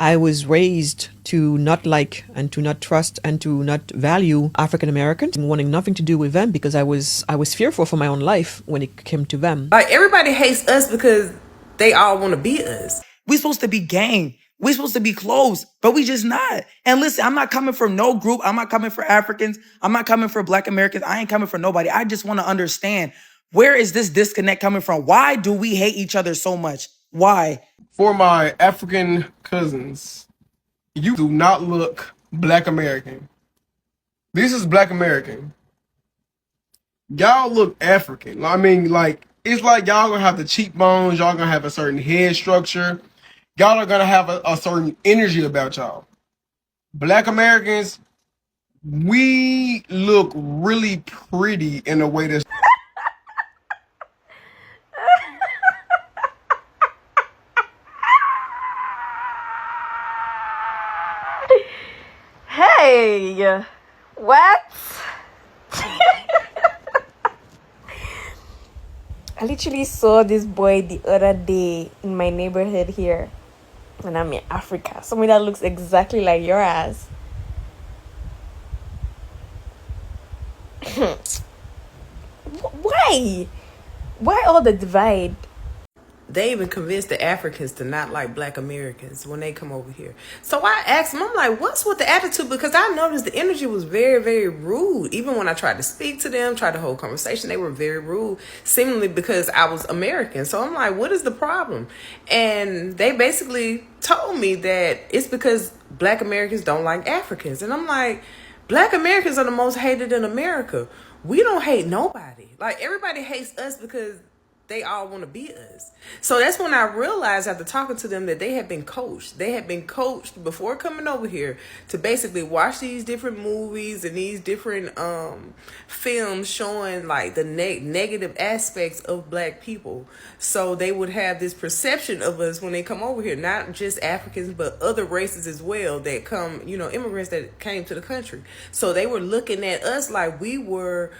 I was raised to not like and to not trust and to not value African Americans, and wanting nothing to do with them because I was fearful for my own life when it came to them. Like, everybody hates us because they all want to be us. We supposed to be gang. We supposed to be close, but we just not. And listen, I'm not coming from no group. I'm not coming for Africans. I'm not coming for Black Americans. I ain't coming for nobody. I just want to understand, where is this disconnect coming from? Why do we hate each other so much? Why? For my African cousins, you do not look Black American. This is Black American. Y'all look African. I mean, like, it's like y'all gonna have the cheekbones, y'all gonna have a certain head structure, y'all are gonna have a certain energy about y'all. Black Americans, we look really pretty in a way that's Hey, what? I literally saw this boy the other day in my neighborhood here, and I'm in Africa. Somebody that looks exactly like your ass. Why? Why all the divide? They even convinced the Africans to not like Black Americans when they come over here. So I asked them, I'm like, what's with the attitude? Because I noticed the energy was very, very rude. Even when I tried to speak to them, tried to hold conversation, they were very rude, seemingly because I was American. So I'm like, what is the problem? And they basically told me that it's because Black Americans don't like Africans. And I'm like, Black Americans are the most hated in America. We don't hate nobody. Like, everybody hates us because they all want to be us. So that's when I realized, after talking to them, that they had been coached. They had been coached before coming over here to basically watch these different movies and these different films showing like the negative aspects of Black people. So they would have this perception of us when they come over here, not just Africans, but other races as well that come, immigrants that came to the country. So they were looking at us like we were,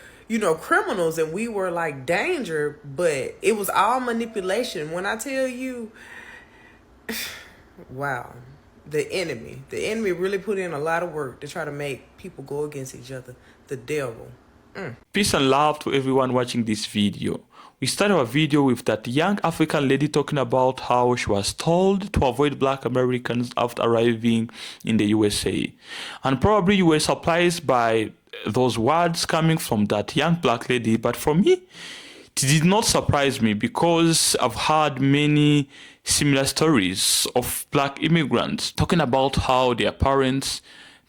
criminals, and we were like danger, but it was all manipulation. When I tell you, wow, the enemy really put in a lot of work to try to make people go against each other. The devil. Peace and love to everyone watching this video. We started our video with that young African lady talking about how she was told to avoid Black Americans after arriving in the USA. And probably you were surprised by those words coming from that young Black lady, but for me, it did not surprise me because I've heard many similar stories of Black immigrants talking about how their parents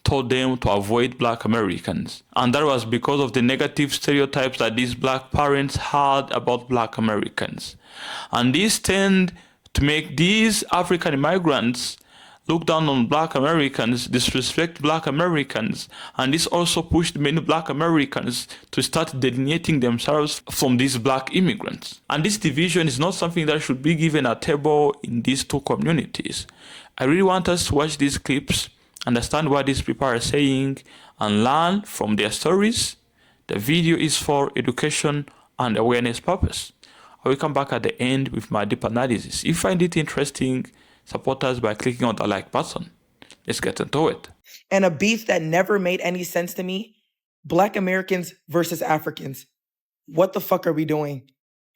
told them to avoid Black Americans. And that was because of the negative stereotypes that these Black parents had about Black Americans. And this tend to make these African immigrants look down on Black Americans, disrespect Black Americans, and this also pushed many Black Americans to start delineating themselves from these Black immigrants. And this division is not something that should be given a table in these two communities. I really want us to watch these clips, understand what these people are saying, and learn from their stories. The video is for education and awareness purpose. I will come back at the end with my deep analysis. If you find it interesting, support us by clicking on the like button. Let's get into it. And a beef that never made any sense to me, Black Americans versus Africans. What the fuck are we doing?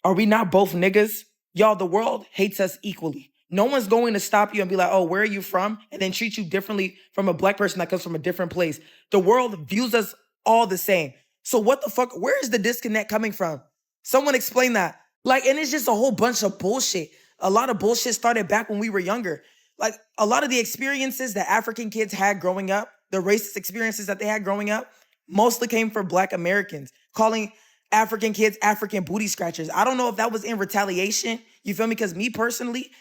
Are we not both niggas? Y'all, the world hates us equally. No one's going to stop you and be like, oh, where are you from? And then treat you differently from a Black person that comes from a different place. The world views us all the same. So what the fuck? Where is the disconnect coming from? Someone explain that. Like, and it's just a whole bunch of bullshit. A lot of bullshit started back when we were younger. Like, a lot of the experiences that African kids had growing up, the racist experiences that they had growing up, mostly came from Black Americans, calling African kids African booty scratchers. I don't know if that was in retaliation. You feel me? Because me personally,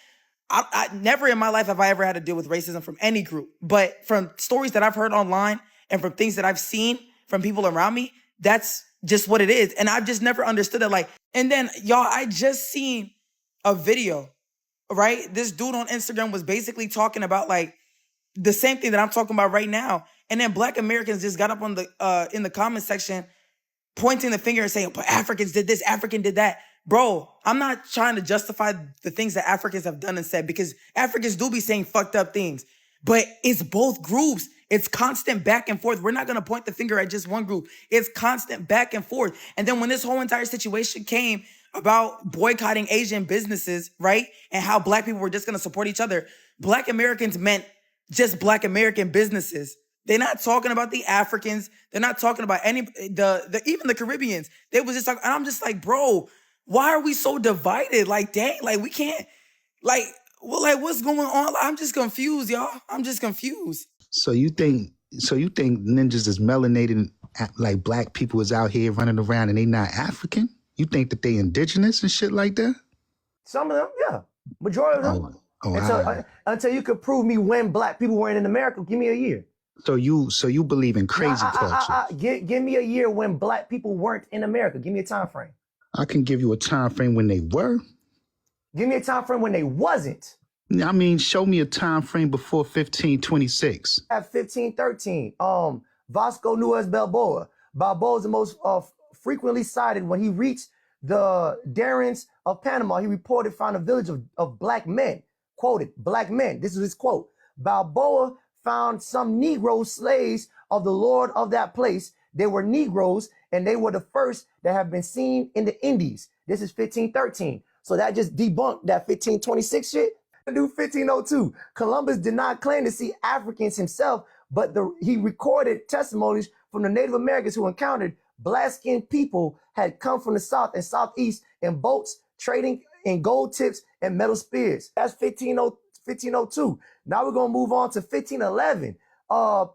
I never in my life have I ever had to deal with racism from any group. But from stories that I've heard online and from things that I've seen from people around me, that's just what it is. And I've just never understood it. Like, and then y'all, I just seen a video, right? This dude on Instagram was basically talking about like the same thing that I'm talking about right now. And then Black Americans just got up on the in the comment section, pointing the finger and saying, but Africans did this, African did that. Bro, I'm not trying to justify the things that Africans have done and said, because Africans do be saying fucked up things. But it's both groups. It's constant back and forth. We're not going to point the finger at just one group. It's constant back and forth. And then when this whole entire situation came about boycotting Asian businesses, right? And how black people were just going to support each other. Black Americans meant just black American businesses. They're not talking about the Africans. They're not talking about any, even the Caribbeans. They was just talking, and I'm just like, bro, why are we so divided? Like, dang, like we can't, like, well, like what's going on? I'm just confused, y'all. I'm just confused. So you think ninjas is melanated, like black people is out here running around and they not African? You think that they indigenous and shit like that? Some of them, yeah. Majority of them. Until you could prove me when black people weren't in America, give me a year. So you believe in crazy culture? Give me a year when black people weren't in America. Give me a time frame. I can give you a time frame when they were. Give me a time frame when they wasn't. I mean, show me a time frame before 1526. At 1513, Vasco Nuez Balboa. Balboa is the most frequently cited. When he reached the Darrens of Panama, he reported found a village of black men. Quoted, black men. This is his quote. Balboa found some Negro slaves of the lord of that place. They were Negroes, and they were the first that have been seen in the Indies. This is 1513. So that just debunked that 1526 shit. Do 1502. Columbus did not claim to see Africans himself, but he recorded testimonies from the Native Americans who encountered black-skinned people had come from the south and southeast in boats trading in gold tips and metal spears. That's 1502. Now we're going to move on to 1511.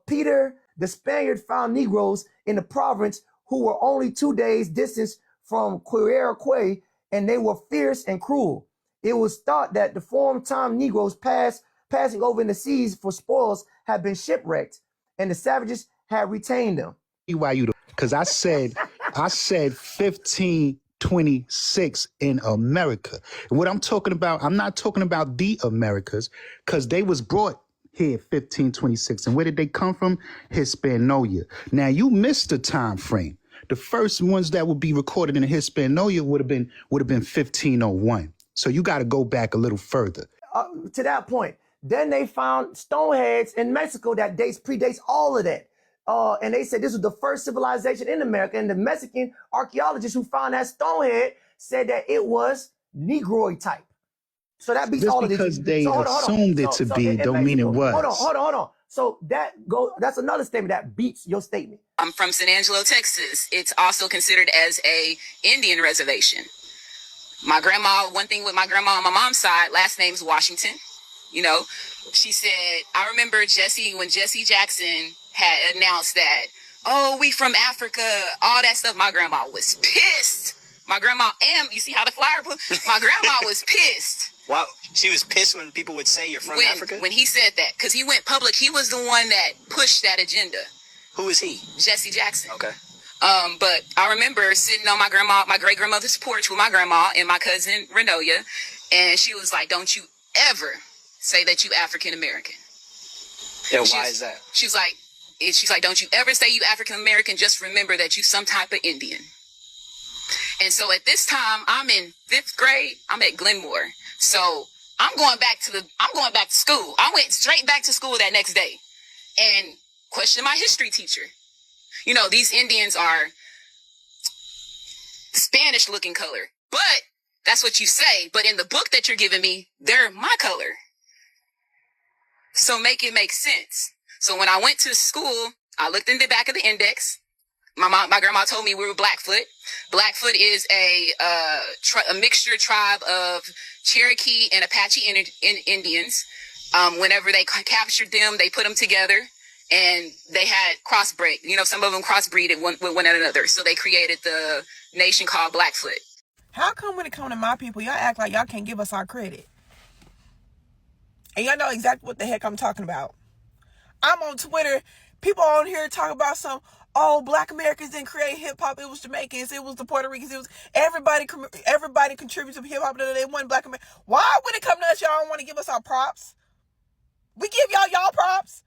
Peter the Spaniard found Negroes in the province who were only 2 days distance from Quirquay, and they were fierce and cruel. It was thought that the former time Negroes passing over in the seas for spoils had been shipwrecked, and the savages had retained them. Because I said 1526 in America. And what I'm talking about, I'm not talking about the Americas, because they was brought here 1526. And where did they come from? Hispaniola. Now you missed the time frame. The first ones that would be recorded in Hispaniola would have been 1501. So you got to go back a little further. To that point, then they found stoneheads in Mexico that predates all of that. And they said this was the first civilization in America. And the Mexican archaeologists who found that stonehead said that it was Negroid type. So that beats Just all of this. because they assumed it to be don't mean it was. Hold on. So that's another statement that beats your statement. I'm from San Angelo, Texas. It's also considered as a Indian reservation. My grandma, one thing with my grandma on my mom's side, last name's Washington. You know, she said, I remember when Jesse Jackson had announced that, oh, we from Africa, all that stuff. My grandma was pissed. My grandma, you see how the flyer put? My grandma was pissed. Wow, she was pissed when people would say you're from Africa? When he said that, because he went public, he was the one that pushed that agenda. Who is he? Jesse Jackson. Okay. But I remember sitting on my great grandmother's porch with my grandma and my cousin Renoya, and she was like, "Don't you ever say that you African American." Yeah, why is that? She's like, "Don't you ever say you African American. Just remember that you some type of Indian." And so at this time, I'm in 5th grade. I'm at Glenmore, so I'm going back to school. I went straight back to school that next day, and questioned my history teacher. You know, these Indians are Spanish looking color, but that's what you say. But in the book that you're giving me, they're my color. So make it make sense. So when I went to school, I looked in the back of the index. My grandma told me we were Blackfoot. Blackfoot is a mixture tribe of Cherokee and Apache Indians. Whenever they captured them, they put them together. And they had crossbreed. You know, some of them crossbreeded with one another. So they created the nation called Blackfoot. How come when it comes to my people, y'all act like y'all can't give us our credit? And y'all know exactly what the heck I'm talking about. I'm on Twitter. People on here talk about black Americans didn't create hip-hop. It was Jamaicans. It was the Puerto Ricans. It was everybody contributes to hip-hop. They wasn't black Americans. Why when it come to us, y'all don't want to give us our props? We give y'all props.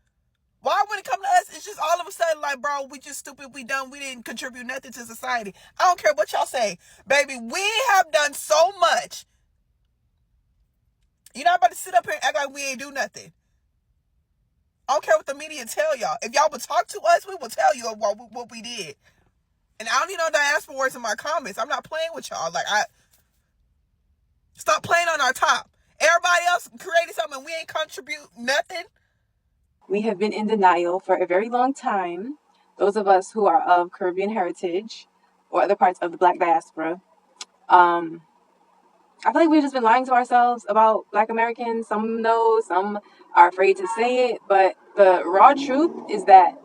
Why when it come to us, it's just all of a sudden like, bro, we just stupid, we dumb, we didn't contribute nothing to society. I don't care what y'all say. Baby, we have done so much. You're not about to sit up here and act like we ain't do nothing. I don't care what the media tell y'all. If y'all would talk to us, we will tell you what we did. And I don't need no diaspora words in my comments. I'm not playing with y'all. Like, stop playing on our top. Everybody else created something and we ain't contribute nothing. We have been in denial for a very long time. Those of us who are of Caribbean heritage or other parts of the Black diaspora, I feel like we've just been lying to ourselves about Black Americans. Some know, some are afraid to say it, but the raw truth is that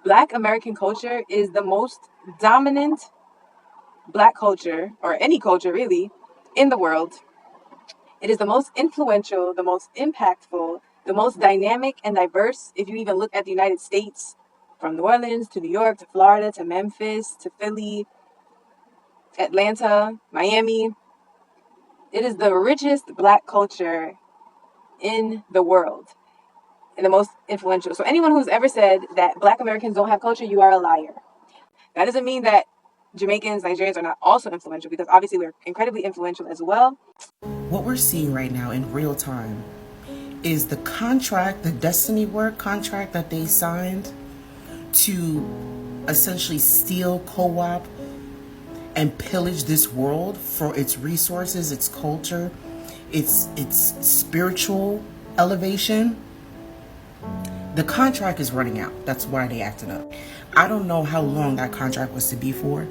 Black American culture is the most dominant Black culture, or any culture really, in the world. It is the most influential, the most impactful, the most dynamic and diverse. If you even look at the United States, from New Orleans to New York to Florida to Memphis to Philly, Atlanta, Miami, it is the richest Black culture in the world and the most influential. So anyone who's ever said that Black Americans don't have culture, you are a liar. That doesn't mean that Jamaicans, Nigerians are not also influential, because obviously we're incredibly influential as well. What we're seeing right now in real time is the contract, the Destiny Work contract that they signed to essentially steal, co-op, and pillage this world for its resources, its culture, its spiritual elevation. The contract is running out. That's why they acted up. I don't know how long that contract was to be for.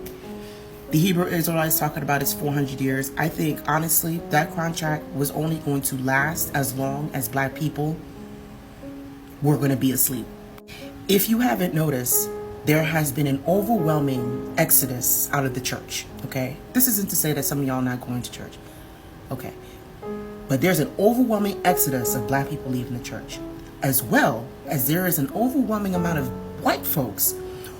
The Hebrew Israelites talking about it's 400 years. I think, honestly, that contract was only going to last as long as Black people were going to be asleep. If you haven't noticed, there has been an overwhelming exodus out of the church, okay? This isn't to say that some of y'all not going to church, okay? But there's an overwhelming exodus of Black people leaving the church, as well as there is an overwhelming amount of white folks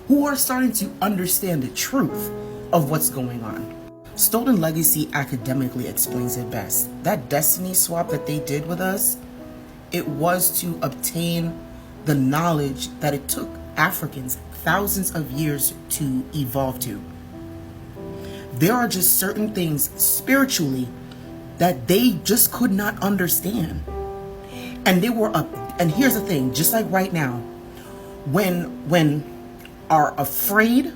who are starting to understand the truth of what's going on. Stolen Legacy academically explains it best. That destiny swap that they did with us, it was to obtain the knowledge that it took Africans thousands of years to evolve to. There are just certain things spiritually that they just could not understand. And they were up. And here's the thing, just like right now, when are afraid,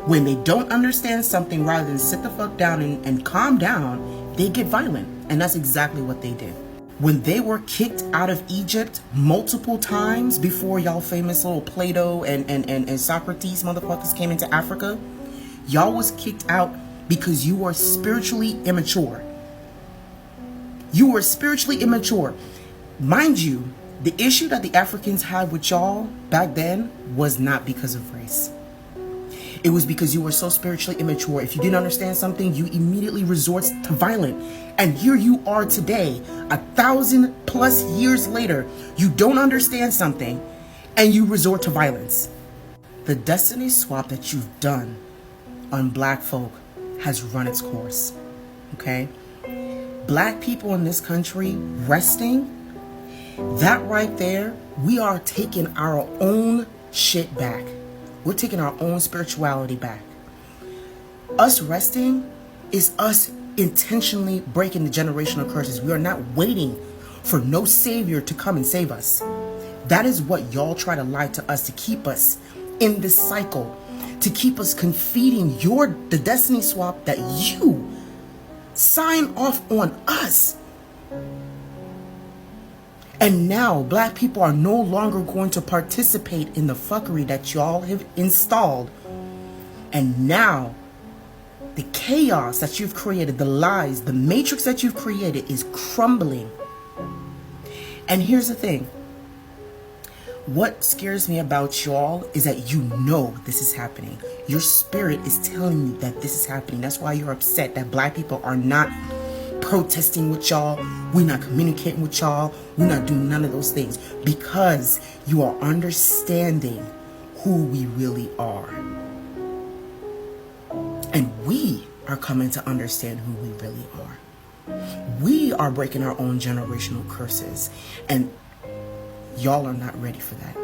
when they don't understand something, rather than sit the fuck down and calm down, they get violent. And that's exactly what they did. When they were kicked out of Egypt multiple times before y'all famous little Plato and Socrates motherfuckers came into Africa, y'all was kicked out because you were spiritually immature. You were spiritually immature. Mind you, the issue that the Africans had with y'all back then was not because of race. It was because you were so spiritually immature. If you didn't understand something, you immediately resort to violence. And here you are today, 1,000+ years later, you don't understand something and you resort to violence. The destiny swap that you've done on Black folk has run its course, okay? Black people in this country resting, that right there, we are taking our own shit back. We're taking our own spirituality back. Us resting is us intentionally breaking the generational curses. We are not waiting for no savior to come and save us. That is what y'all try to lie to us, to keep us in this cycle, to keep us confeeding the destiny swap that you sign off on us. And now Black people are no longer going to participate in the fuckery that y'all have installed. And now the chaos that you've created, the lies, the matrix that you've created is crumbling. And here's the thing. What scares me about y'all is that you know this is happening. Your spirit is telling you that this is happening. That's why you're upset that Black people are not protesting with y'all. We're not communicating with y'all. We're not doing none of those things, because you are understanding who we really are. And we are coming to understand who we really are. We are breaking our own generational curses, and y'all are not ready for that.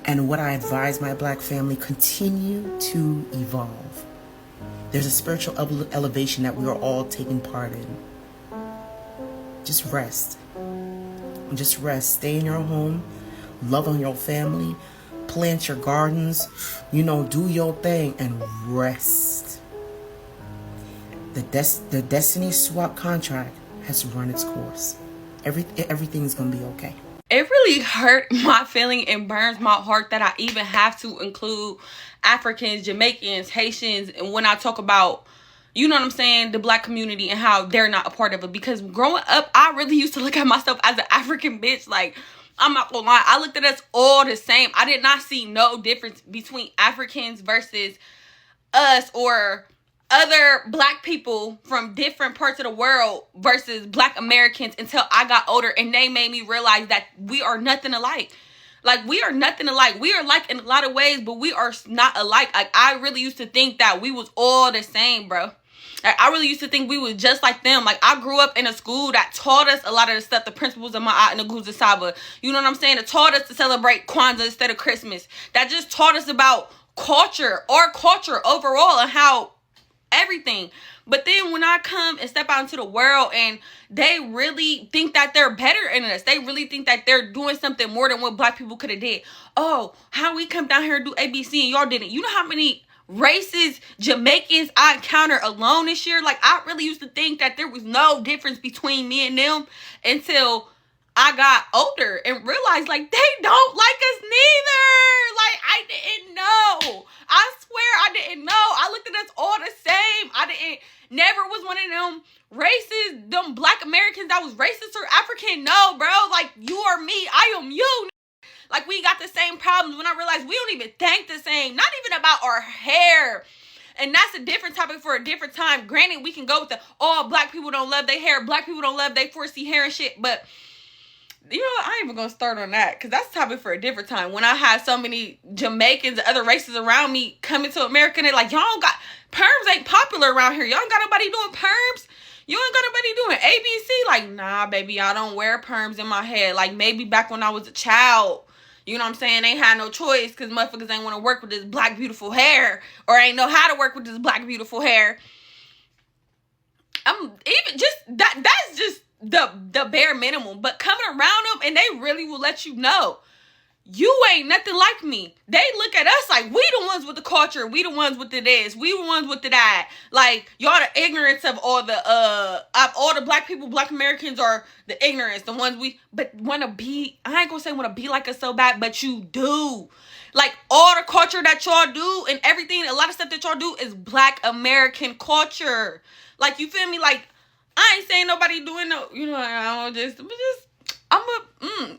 And what I advise my Black family, continue to evolve. There's a spiritual elevation that we are all taking part in. Just rest. Just rest. Stay in your home. Love on your family. Plant your gardens. Do your thing and rest. The Destiny Swap contract has run its course. Everything's gonna be okay. It really hurt my feeling and burns my heart that I even have to include Africans, Jamaicans, Haitians, and when I talk about, you know what I'm saying, the black community and how they're not a part of it. Because growing up, I really used to look at myself as an African bitch. Like, I'm not gonna lie, I looked at us all the same. I did not see no difference between Africans versus us or other black people from different parts of the world versus black Americans until I got older, and they made me realize that we are nothing alike. Like, we are nothing alike. We are like in a lot of ways, but we are not alike. Like, I really used to think that we was all the same, bro. Like, I really used to think we was just like them. Like, I grew up in a school that taught us a lot of the stuff, the principles of my and the Guza Saba. You know what I'm saying? It taught us to celebrate Kwanzaa instead of Christmas. That just taught us about culture, our culture overall, and how everything. But then when I come and step out into the world and they really think that they're better than us, they really think that they're doing something more than what black people could have did. Oh, how we come down here and do ABC and y'all didn't. You know how many racist Jamaicans I encountered alone this year? Like, I really used to think that there was no difference between me and them until I got older and realized, like, they don't like us neither. Like, I didn't know. I swear I didn't know. I looked at us all the same. Never was one of them racist, them black Americans that was racist or African. No, bro. Like, you are me. I am you. Like, we got the same problems. When I realized we don't even think the same. Not even about our hair. And that's a different topic for a different time. Granted, we can go with black people don't love their hair. Black people don't love their 4C hair and shit. But you know what? I ain't even gonna start on that because that's a topic for a different time. When I had so many Jamaicans and other races around me coming to America and they're like, y'all don't got perms, ain't popular around here. Y'all ain't got nobody doing perms. You ain't got nobody doing ABC. Like, nah, baby, I don't wear perms in my head. Like, maybe back when I was a child, you know what I'm saying? They had no choice because motherfuckers ain't want to work with this black beautiful hair or ain't know how to work with this black beautiful hair. I'm even just that's just the bare minimum. But coming around them and they really will let you know you ain't nothing like me. They look at us like we the ones with the culture, we the ones with the this, we the ones with the that. Like, y'all the ignorance of all the black people, black Americans are the ignorance, the ones but wanna be, I ain't gonna say wanna be like us so bad, but you do. Like, all the culture that y'all do and everything, a lot of stuff that y'all do is black American culture. Like, you feel me? Like, I ain't saying nobody doing no, you know, I'm a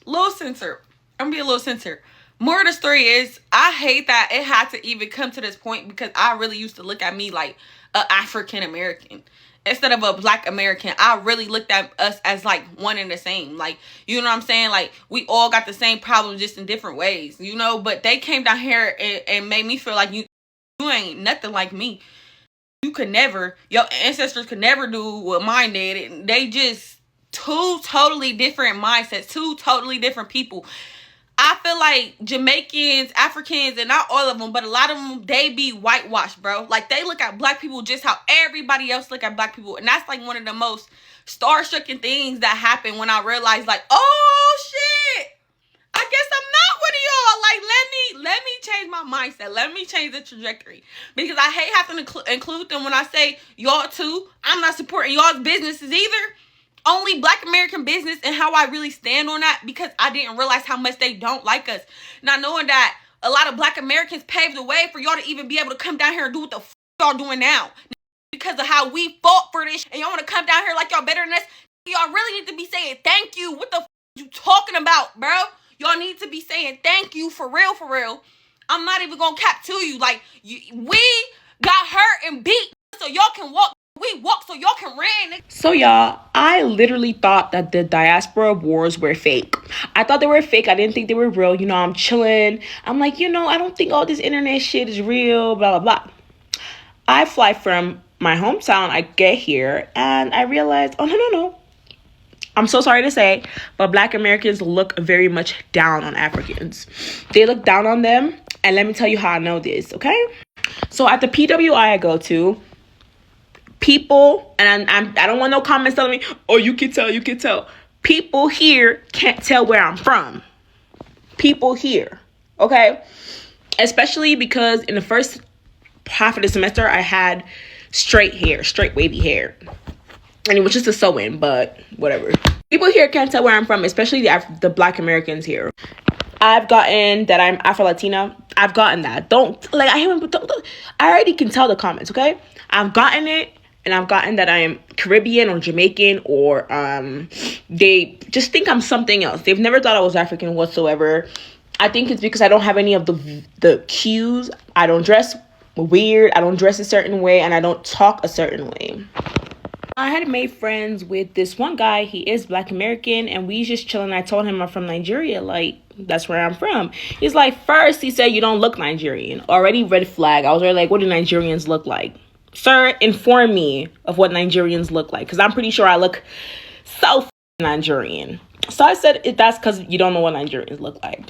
little censored. I'm gonna be a little censored. More of the story is, I hate that it had to even come to this point because I really used to look at me like an African American instead of a black American. I really looked at us as like one and the same. Like, you know what I'm saying? Like, we all got the same problems just in different ways, you know? But they came down here and made me feel like you ain't nothing like me. You could never, your ancestors could never do what mine did. And they just two totally different mindsets, two totally different people. I feel like Jamaicans, Africans, and not all of them, but a lot of them, they be whitewashed, bro. Like, they look at black people just how everybody else look at black people. And that's like one of the most star-stricken things that happened when I realized, like, oh shit, I guess I'm not one of y'all. Like, let me change my mindset. Let me change the trajectory. Because I hate having to include them when I say y'all too. I'm not supporting y'all's businesses either. Only black American business and how I really stand on that, because I didn't realize how much they don't like us. Now, knowing that a lot of black Americans paved the way for y'all to even be able to come down here and do what the f y'all doing now. Because of how we fought for this, and y'all want to come down here like y'all better than us. Y'all really need to be saying thank you. What the f you talking about, bro? Y'all need to be saying thank you for real, for real. I'm not even gonna cap to you. Like, we got hurt and beat so y'all can walk. We walk so y'all can run. So y'all, I literally thought that the diaspora wars were fake. I thought they were fake. I didn't think they were real. You know, I'm chilling. I'm like, you know, I don't think all this internet shit is real, blah, blah, blah. I fly from my hometown. I get here and I realize, oh, no. I'm so sorry to say, but black Americans look very much down on Africans. They look down on them. And let me tell you how I know this, okay? So at the PWI I go to, people, and I don't want no comments telling me, oh, you can tell. People here can't tell where I'm from. People here, okay? Especially because in the first half of the semester, I had straight hair, straight wavy hair. And it was just a sew-in, but whatever. People here can't tell where I'm from, especially the Black Americans here. I've gotten that I'm Afro-Latina. I've gotten that. I already can tell the comments, okay? I've gotten it, and I've gotten that I am Caribbean or Jamaican, or they just think I'm something else. They've never thought I was African whatsoever. I think it's because I don't have any of the cues. I don't dress weird. I don't dress a certain way, and I don't talk a certain way. I had made friends with this one guy. He is Black American, and we just chilling. I told him I'm from Nigeria. Like, that's where I'm from. He's like, first, he said, you don't look Nigerian. Already red flag. I was already like, what do Nigerians look like? Sir, inform me of what Nigerians look like, because I'm pretty sure I look so Nigerian. So I said, that's because you don't know what Nigerians look like.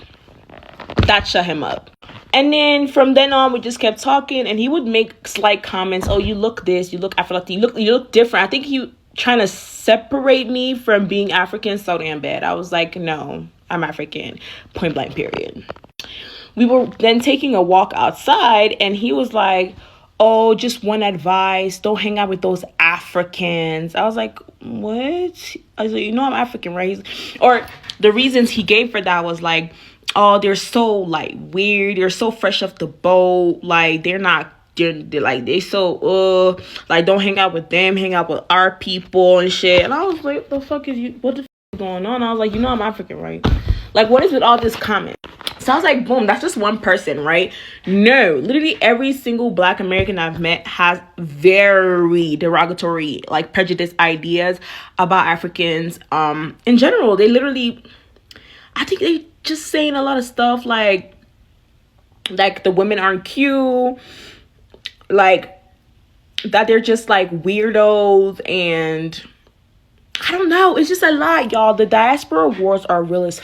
That shut him up. And then from then on, we just kept talking, and he would make slight comments. Oh, you look this, you look Afro, you look different. I think he trying to separate me from being African so damn bad. I was like, no, I'm African, point blank, period. We were then taking a walk outside, and he was like, oh, just one advice, don't hang out with those Africans. I was like, what? I was like, you know I'm African, right? Or the reasons he gave for that was like, oh, they're so like weird, they're so fresh off the boat, like they're like they so like don't hang out with them, hang out with our people and shit. And I was like, what the fuck is going on? I was like, you know I'm African, right? Like, what is with all this comment? So I was like, boom, that's just one person, right? No, literally every single Black American I've met has very derogatory, like prejudiced ideas about Africans. In general, they literally, I think they just saying a lot of stuff like the women aren't cute, like that they're just like weirdos, and I don't know. It's just a lot, y'all. The diaspora wars are real as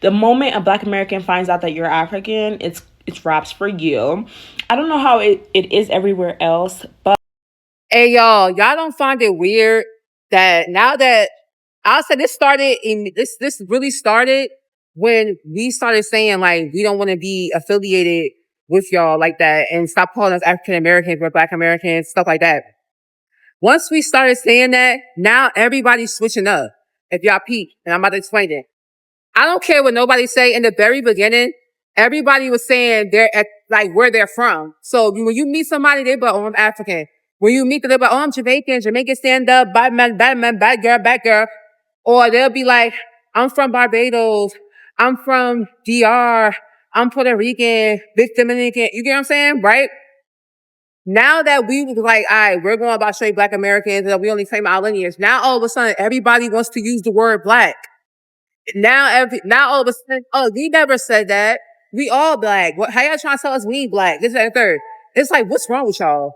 the moment a Black American finds out that you're African, it's raps for you. I don't know how it is everywhere else, but hey y'all don't find it weird that now that I'll say this really started when we started saying like we don't want to be affiliated with y'all like that and stop calling us African Americans or Black Americans, stuff like that. Once we started saying that, now everybody's switching up. If y'all peep, and I'm about to explain it. I don't care what nobody say. In the very beginning, everybody was saying where they're from. So when you meet somebody, they be like, oh, I'm African. When you meet them, they'll be like, oh, I'm Jamaican. Jamaican stand up, bad man, bad girl. Or they'll be like, I'm from Barbados. I'm from DR. I'm Puerto Rican, big Dominican. You get what I'm saying? Right? Now that we was like, all right, we're going about straight Black Americans and we only claim our lineage. Now all of a sudden, everybody wants to use the word Black. Now all of a sudden, oh, we never said that. We all Black. How y'all trying to tell us we ain't Black? This, that, and third. It's like, what's wrong with y'all?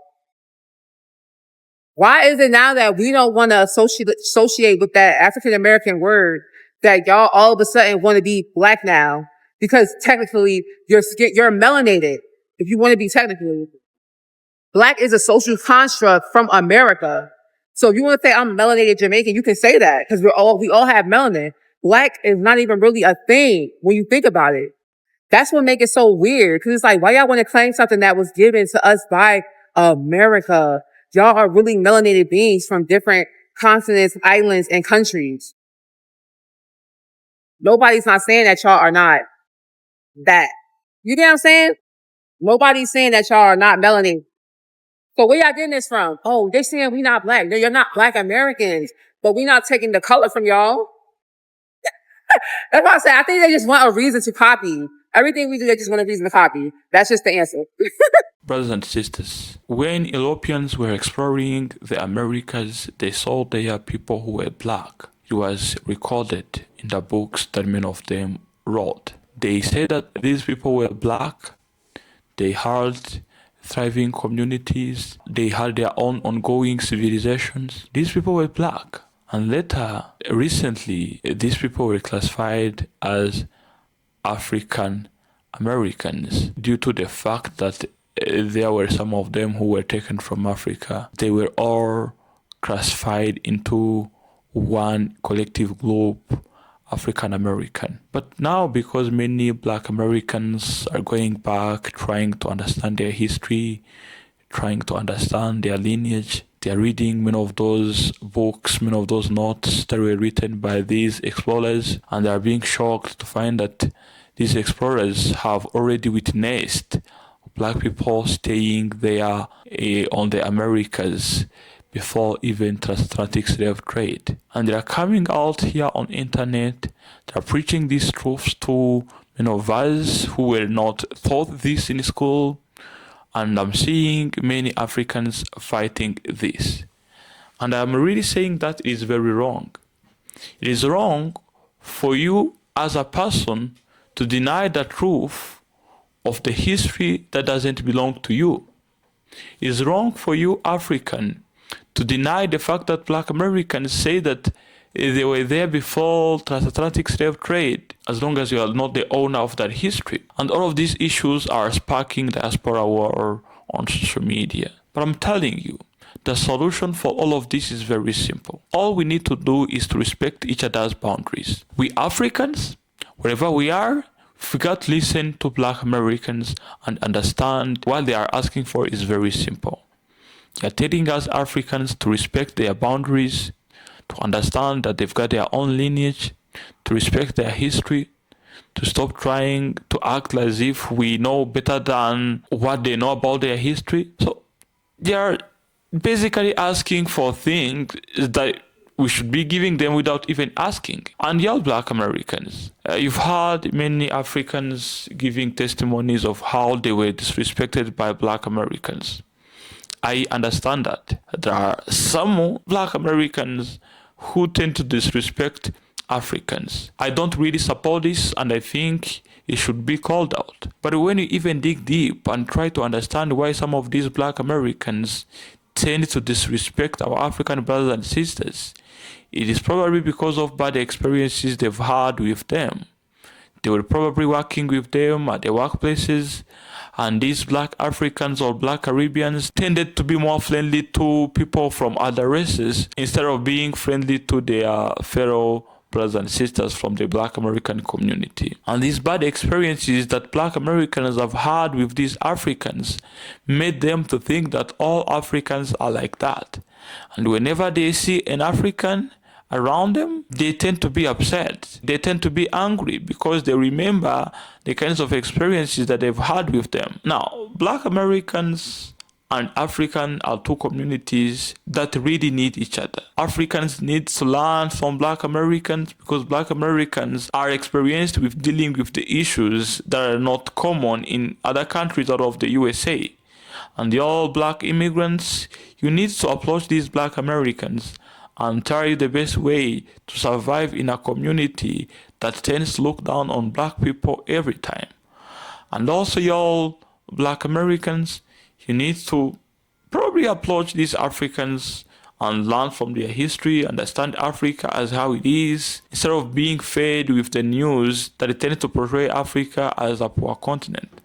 Why is it now that we don't want to associate with that African American word that y'all all of a sudden want to be Black now? Because technically, you're melanated. If you want to be technically, Black is a social construct from America. So if you want to say I'm melanated Jamaican, you can say that because we all have melanin. Black is not even really a thing when you think about it. That's what makes it so weird. Cause it's like, why y'all want to claim something that was given to us by America? Y'all are really melanated beings from different continents, islands, and countries. Nobody's not saying that y'all are not that. You get what I'm saying? Nobody's saying that y'all are not melanated. So where y'all getting this from? Oh, they saying we not Black. No, you're not Black Americans, but we not taking the color from y'all. That's what I say. I think they just want a reason to copy. Everything we do, they just want a reason to copy. That's just the answer. Brothers and sisters, when Europeans were exploring the Americas, they saw there people who were Black. It was recorded in the books that many of them wrote. They said that these people were Black. They had thriving communities. They had their own ongoing civilizations. These people were Black. And later, recently, these people were classified as African Americans due to the fact that there were some of them who were taken from Africa. They were all classified into one collective group, African American. But now, because many Black Americans are going back, trying to understand their history, trying to understand their lineage, they are reading many of those books, many of those notes that were written by these explorers, and they are being shocked to find that these explorers have already witnessed Black people staying there on the Americas before even transatlantic slave trade. And they are coming out here on internet, they are preaching these truths to many of us who were not taught this in school, and I'm seeing many Africans fighting this. And I'm really saying that is very wrong. It is wrong for you as a person to deny the truth of the history that doesn't belong to you. It is wrong for you, African, to deny the fact that Black Americans say that they were there before transatlantic slave trade, as long as you are not the owner of that history. And all of these issues are sparking diaspora war on social media. But I'm telling you, the solution for all of this is very simple. All we need to do is to respect each other's boundaries. We Africans, wherever we are, we got to listen to Black Americans and understand what they are asking for is very simple. They are telling us Africans to respect their boundaries, to understand that they've got their own lineage, to respect their history, to stop trying to act as if we know better than what they know about their history. So they are basically asking for things that we should be giving them without even asking. And y'all Black Americans, you've heard many Africans giving testimonies of how they were disrespected by Black Americans. I understand that. There are some Black Americans who tend to disrespect Africans. I don't really support this, and I think it should be called out. But when you even dig deep and try to understand why some of these Black Americans tend to disrespect our African brothers and sisters, it is probably because of bad experiences they've had with them. They were probably working with them at their workplaces, and these Black Africans or Black Caribbeans tended to be more friendly to people from other races instead of being friendly to their fellow brothers and sisters from the Black American community. And these bad experiences that Black Americans have had with these Africans made them to think that all Africans are like that. And whenever they see an African around them, they tend to be upset. They tend to be angry because they remember the kinds of experiences that they've had with them. Now, Black Americans and African are two communities that really need each other. Africans need to learn from Black Americans because Black Americans are experienced with dealing with the issues that are not common in other countries out of the USA. And the all Black immigrants, you need to approach these Black Americans and try the best way to survive in a community that tends to look down on Black people every time. And also, y'all Black Americans, you need to probably approach these Africans and learn from their history, understand Africa as how it is, instead of being fed with the news that tends to portray Africa as a poor continent.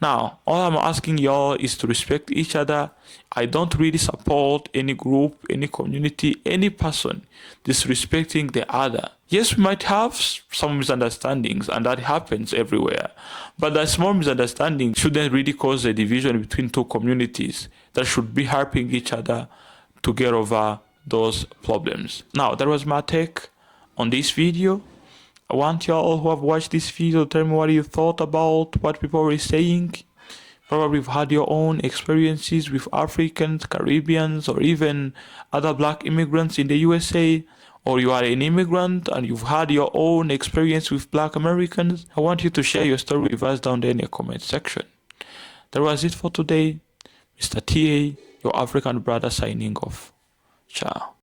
Now, all I'm asking y'all is to respect each other. I don't really support any group, any community, any person disrespecting the other. Yes, we might have some misunderstandings, and that happens everywhere. But that small misunderstanding shouldn't really cause a division between two communities that should be helping each other to get over those problems. Now, that was my take on this video. I want y'all who have watched this video to tell me what you thought about what people were saying. Probably you've had your own experiences with Africans, Caribbeans, or even other Black immigrants in the USA, or you are an immigrant and you've had your own experience with Black Americans. I want you to share your story with us down there in the comment section. That was it for today. Mr. TA, your African brother, signing off. Ciao.